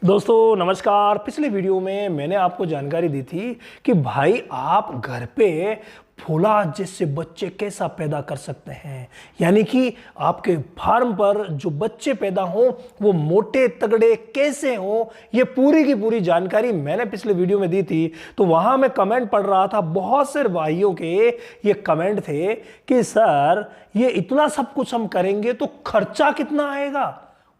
दोस्तों नमस्कार। पिछले वीडियो में मैंने आपको जानकारी दी थी कि भाई आप घर पे फौलाद जैसे बच्चे कैसा पैदा कर सकते हैं, यानी कि आपके फार्म पर जो बच्चे पैदा हों वो मोटे तगड़े कैसे हों। ये पूरी की पूरी जानकारी मैंने पिछले वीडियो में दी थी। तो वहां मैं कमेंट पढ़ रहा था, बहुत से भाइयों के ये कमेंट थे कि सर ये इतना सब कुछ हम करेंगे तो खर्चा कितना आएगा।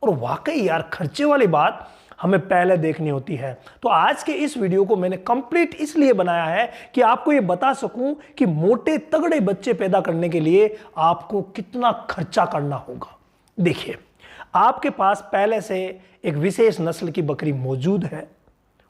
और वाकई यार खर्चे वाली बात हमें पहले देखनी होती है। तो आज के इस वीडियो को मैंने कंप्लीट इसलिए बनाया है कि आपको यह बता सकूं कि मोटे तगड़े बच्चे पैदा करने के लिए आपको कितना खर्चा करना होगा। देखिए, आपके पास पहले से एक विशेष नस्ल की बकरी मौजूद है,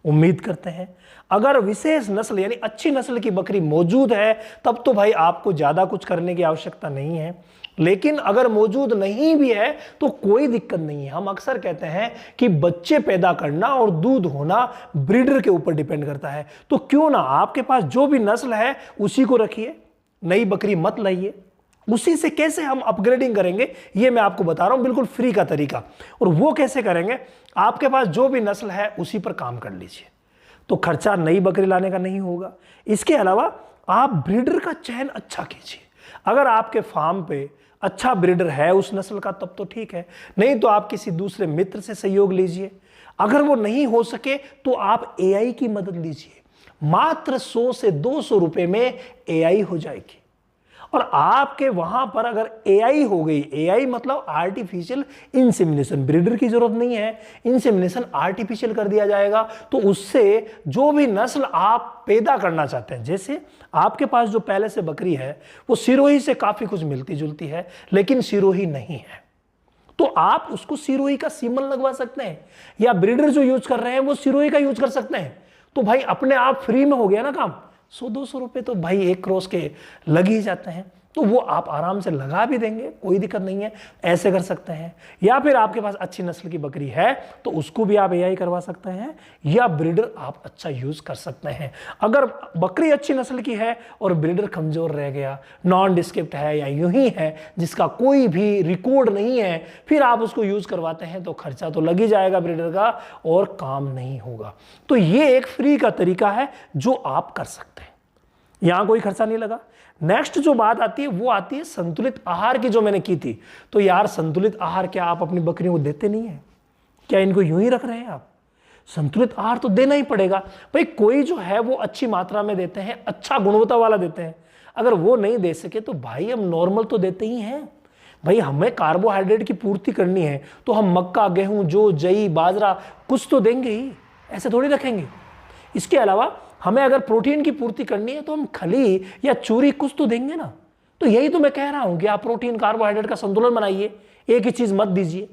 उम्मीद करते हैं। अगर विशेष नस्ल यानी अच्छी नस्ल की बकरी मौजूद है तब तो भाई आपको ज्यादा कुछ करने की आवश्यकता नहीं है। लेकिन अगर मौजूद नहीं भी है तो कोई दिक्कत नहीं है। हम अक्सर कहते हैं कि बच्चे पैदा करना और दूध होना ब्रीडर के ऊपर डिपेंड करता है। तो क्यों ना आपके पास जो भी नस्ल है उसी को रखिए, नई बकरी मत लाइए। उसी से कैसे हम अपग्रेडिंग करेंगे ये मैं आपको बता रहा हूं, बिल्कुल फ्री का तरीका। और वो कैसे करेंगे, आपके पास जो भी नस्ल है उसी पर काम कर लीजिए, तो खर्चा नई बकरी लाने का नहीं होगा। इसके अलावा आप ब्रीडर का चयन अच्छा कीजिए। अगर आपके फार्म पे अच्छा ब्रीडर है उस नस्ल का तब तो ठीक है, नहीं तो आप किसी दूसरे मित्र से सहयोग लीजिए। अगर वो नहीं हो सके तो आप एआई की मदद लीजिए। मात्र 100 से 200 रुपए में एआई हो जाएगी। और आपके वहां पर अगर एआई हो गई, एआई मतलब आर्टिफिशियल इंसेमिनेशन, ब्रीडर की जरूरत नहीं है, इंसेमिनेशन आर्टिफिशियल कर दिया जाएगा। तो उससे जो भी नस्ल आप पैदा करना चाहते हैं, जैसे आपके पास जो पहले से बकरी है वो सिरोही से काफी कुछ मिलती जुलती है लेकिन सिरोही नहीं है, तो आप उसको सिरोही का सीमन लगवा सकते हैं, या ब्रीडर जो यूज कर रहे हैं वो सिरोही का यूज कर सकते हैं। तो भाई अपने आप फ्री में हो गया ना काम। 100-200 रुपए तो भाई एक क्रॉस के लग ही जाते हैं, तो वो आप आराम से लगा भी देंगे, कोई दिक्कत नहीं है। ऐसे कर सकते हैं। या फिर आपके पास अच्छी नस्ल की बकरी है तो उसको भी आप एआई करवा सकते हैं, या ब्रीडर आप अच्छा यूज कर सकते हैं। अगर बकरी अच्छी नस्ल की है और ब्रीडर कमजोर रह गया, नॉन डिस्क्रिप्ट है या यूं ही है जिसका कोई भी रिकॉर्ड नहीं है, फिर आप उसको यूज करवाते हैं तो खर्चा तो लग ही जाएगा ब्रीडर का और काम नहीं होगा। तो ये एक फ्री का तरीका है जो आप कर सकते हैं, यहां कोई खर्चा नहीं लगा। नेक्स्ट जो बात आती है वो आती है संतुलित आहार की, जो मैंने की थी। तो यार संतुलित आहार क्या आप अपनी बकरियों को देते नहीं है? क्या इनको यूं ही रख रहे हैं आप? संतुलित आहार तो देना ही पड़ेगा भाई। कोई जो है वो अच्छी मात्रा में देते हैं, अच्छा गुणवत्ता वाला देते हैं। अगर वो नहीं दे सके तो भाई हम नॉर्मल तो देते ही हैं। भाई हमें कार्बोहाइड्रेट की पूर्ति करनी है तो हम मक्का, गेहूं, जौ, जई, बाजरा कुछ तो देंगे ही, ऐसे थोड़ी रखेंगे। इसके अलावा हमें अगर प्रोटीन की पूर्ति करनी है तो हम खली या चूरी कुछ तो देंगे ना। तो यही तो मैं कह रहा हूं कि आप प्रोटीन कार्बोहाइड्रेट का संतुलन बनाइए, एक ही चीज मत दीजिए।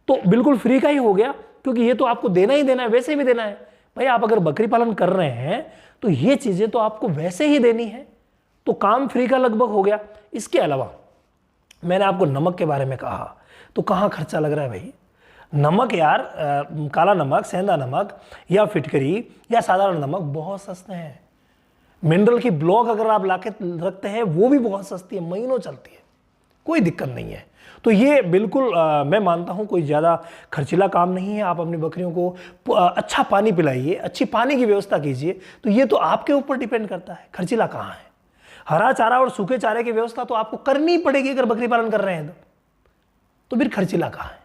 तो बिल्कुल फ्री का ही हो गया, क्योंकि ये तो आपको देना ही देना है, वैसे भी देना है। भाई आप अगर बकरी पालन कर रहे हैं तो ये चीजें तो आपको वैसे ही देनी है, तो काम फ्री का लगभग हो गया। इसके अलावा मैंने आपको नमक के बारे में कहा, तो कहां खर्चा लग रहा है भाई? नमक यार, काला नमक, सेंधा नमक या फिटकरी या साधारण नमक बहुत सस्ते हैं। मिनरल की ब्लॉक अगर आप लाके रखते हैं वो भी बहुत सस्ती है, महीनों चलती है, कोई दिक्कत नहीं है। तो ये बिल्कुल मैं मानता हूं कोई ज़्यादा खर्चीला काम नहीं है। आप अपनी बकरियों को अच्छा पानी पिलाइए, अच्छी पानी की व्यवस्था कीजिए। तो ये तो आपके ऊपर डिपेंड करता है, खर्चीला कहाँ है। हरा चारा और सूखे चारे की व्यवस्था तो आपको करनी ही पड़ेगी अगर बकरी पालन कर रहे हैं तो फिर खर्चीला कहाँ है?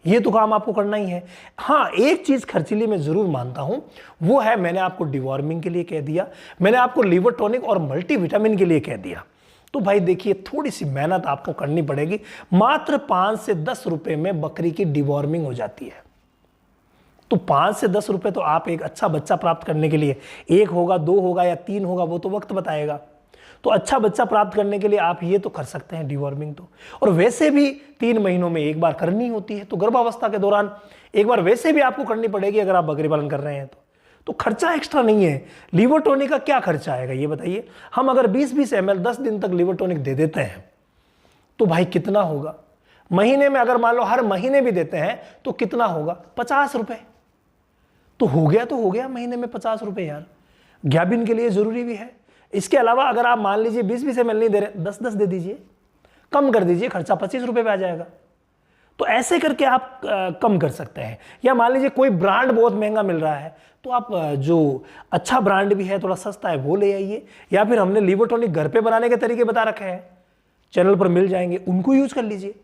ये तो काम आपको करना ही है। हाँ, एक चीज खर्चीली मैं जरूर मानता हूं, वो है मैंने आपको डिवॉर्मिंग के लिए कह दिया, मैंने आपको लिवर टॉनिक और मल्टीविटामिन के लिए कह दिया। तो भाई देखिए, थोड़ी सी मेहनत आपको करनी पड़ेगी। मात्र 5 से 10 रुपए में बकरी की डिवॉर्मिंग हो जाती है। तो 5 से 10 रुपए तो आप एक अच्छा बच्चा प्राप्त करने के लिए, 1 होगा, 2 होगा या 3 होगा, वो तो वक्त बताएगा। तो अच्छा बच्चा प्राप्त करने के लिए आप ये तो कर सकते हैं डिवॉर्मिंग तो। और वैसे भी 3 महीनों में एक बार करनी होती है, तो गर्भावस्था के दौरान एक बार वैसे भी आपको करनी पड़ेगी अगर आप बकरी पालन कर रहे हैं तो खर्चा एक्स्ट्रा नहीं है। लिवर टॉनिक का क्या खर्चा आएगा ये बताइए? हम अगर 20-20 ml 10 दिन तक लिवर टॉनिक दे देते हैं तो भाई कितना होगा? महीने में अगर मान लो हर महीने भी देते हैं तो कितना होगा? 50 रुपए। तो हो गया महीने में 50 रुपए यार। ज्ञाबिन के लिए जरूरी भी है। इसके अलावा अगर आप मान लीजिए 20-20 ml नहीं दे रहे, 10-10 दे दीजिए, कम कर दीजिए, खर्चा 25 रुपए पे आ जाएगा। तो ऐसे करके आप कम कर सकते हैं। या मान लीजिए कोई ब्रांड बहुत महंगा मिल रहा है, तो आप जो अच्छा ब्रांड भी है, थोड़ा सस्ता है, वो ले आइए। या फिर हमने लिवोटॉनिक घर पे बनाने के तरीके बता रखे हैं, चैनल पर मिल जाएंगे, उनको यूज कर लीजिए,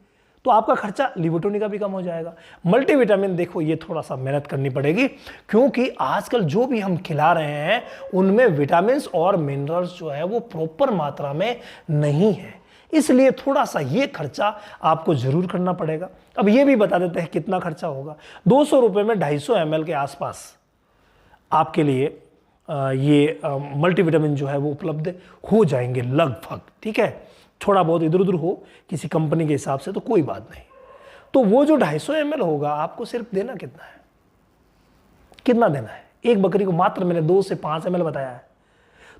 तो आपका खर्चा लिवोटॉनिक का भी कम हो जाएगा। मल्टीविटामिन देखो ये थोड़ा सा मेहनत करनी पड़ेगी, क्योंकि आजकल जो भी हम खिला रहे हैं उनमें विटामिन और मिनरल्स जो है वो प्रॉपर मात्रा में नहीं है, इसलिए थोड़ा सा ये खर्चा आपको जरूर करना पड़ेगा। अब ये भी बता देते हैं कितना खर्चा होगा। 200 रुपये में 250 ml के आसपास आपके लिए ये मल्टीविटामिन जो है वो उपलब्ध हो जाएंगे लगभग, ठीक है। थोड़ा बहुत इधर उधर हो किसी कंपनी के हिसाब से तो कोई बात नहीं। तो वो जो 250 ml होगा आपको सिर्फ देना कितना है, कितना देना है एक बकरी को? मात्र मैंने 2 से 5 ml बताया है,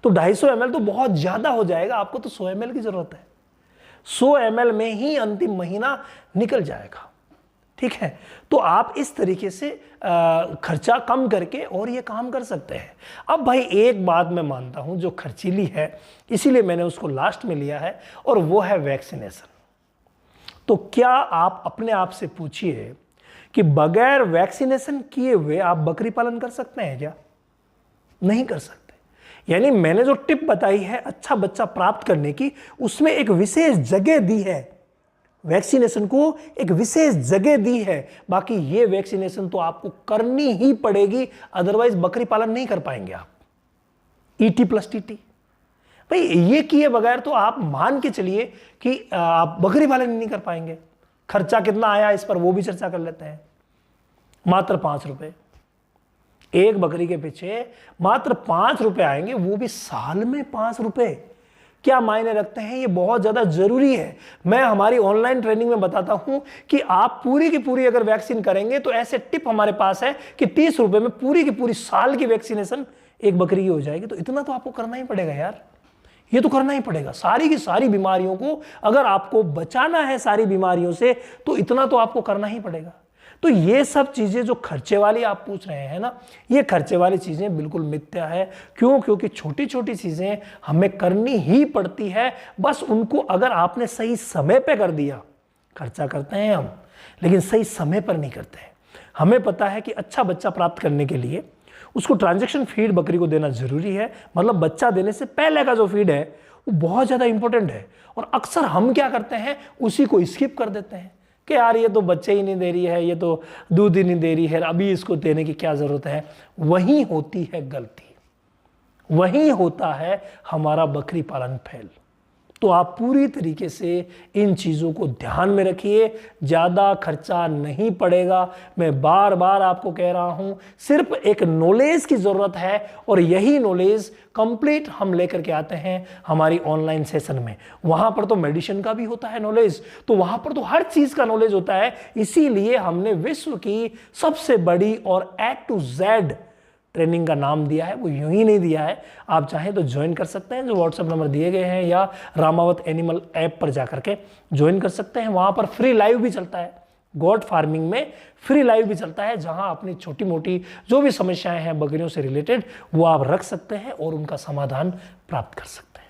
तो 250 ml तो बहुत ज्यादा हो जाएगा। आपको तो 100 ml की जरूरत है, 100 ml में ही अंतिम महीना निकल जाएगा, ठीक है। तो आप इस तरीके से खर्चा कम करके और ये काम कर सकते हैं। अब भाई एक बात मैं मानता हूं जो खर्चीली है, इसीलिए मैंने उसको लास्ट में लिया है, और वो है वैक्सीनेशन। तो क्या आप अपने आप से पूछिए कि बगैर वैक्सीनेशन किए हुए आप बकरी पालन कर सकते हैं क्या? नहीं कर सकते। यानी मैंने जो टिप बताई है अच्छा बच्चा प्राप्त करने की, उसमें एक विशेष जगह दी है, वैक्सीनेशन को एक विशेष जगह दी है। बाकी ये वैक्सीनेशन तो आपको करनी ही पड़ेगी, अदरवाइज बकरी पालन नहीं कर पाएंगे आप। ईटी प्लस टीटी भाई ये किए बगैर तो आप मान के चलिए कि आप बकरी पालन नहीं कर पाएंगे। खर्चा कितना आया इस पर वो भी चर्चा कर लेते हैं। मात्र 5 रुपए एक बकरी के पीछे, मात्र 5 रुपए आएंगे, वो भी साल में 5 रुपए। क्या मायने रखते हैं, ये बहुत ज्यादा जरूरी है। मैं हमारी ऑनलाइन ट्रेनिंग में बताता हूं कि आप पूरी की पूरी अगर वैक्सीन करेंगे तो ऐसे टिप हमारे पास है कि 30 रुपए में पूरी की पूरी साल की वैक्सीनेशन एक बकरी की हो जाएगी। तो इतना तो आपको करना ही पड़ेगा यार, ये तो करना ही पड़ेगा। सारी की सारी बीमारियों को अगर आपको बचाना है सारी बीमारियों से, तो इतना तो आपको करना ही पड़ेगा। तो ये सब चीजें जो खर्चे वाली आप पूछ रहे हैं ना, ये खर्चे वाली चीजें बिल्कुल मिथ्या है। क्यों? क्योंकि छोटी छोटी चीजें हमें करनी ही पड़ती है, बस उनको अगर आपने सही समय पे कर दिया। खर्चा करते हैं हम, लेकिन सही समय पर नहीं करते हैं। हमें पता है कि अच्छा बच्चा प्राप्त करने के लिए उसको ट्रांजैक्शन फीड बकरी को देना जरूरी है, मतलब बच्चा देने से पहले का जो फीड है वो बहुत ज्यादा इंपॉर्टेंट है। और अक्सर हम क्या करते हैं, उसी को स्किप कर देते हैं कि यार ये तो बच्चे ही नहीं दे रही है, ये तो दूध ही नहीं दे रही है, अभी इसको देने की क्या जरूरत है। वहीं होती है गलती, वहीं होता है हमारा बकरी पालन फेल। तो आप पूरी तरीके से इन चीज़ों को ध्यान में रखिए, ज़्यादा खर्चा नहीं पड़ेगा। मैं बार बार आपको कह रहा हूं, सिर्फ एक नॉलेज की ज़रूरत है, और यही नॉलेज कंप्लीट हम लेकर के आते हैं हमारी ऑनलाइन सेशन में। वहाँ पर तो मेडिसिन का भी होता है नॉलेज, तो वहाँ पर तो हर चीज़ का नॉलेज होता है। इसीलिए हमने विश्व की सबसे बड़ी और A to Z ट्रेनिंग का नाम दिया है, वो यूं ही नहीं दिया है। आप चाहें तो ज्वाइन कर सकते हैं, जो व्हाट्सएप नंबर दिए गए हैं, या रामावत एनिमल ऐप पर जाकर के ज्वाइन कर सकते हैं। वहाँ पर फ्री लाइव भी चलता है, गॉड फार्मिंग में फ्री लाइव भी चलता है, जहाँ अपनी छोटी मोटी जो भी समस्याएं हैं बकरियों से रिलेटेड वो आप रख सकते हैं और उनका समाधान प्राप्त कर सकते हैं।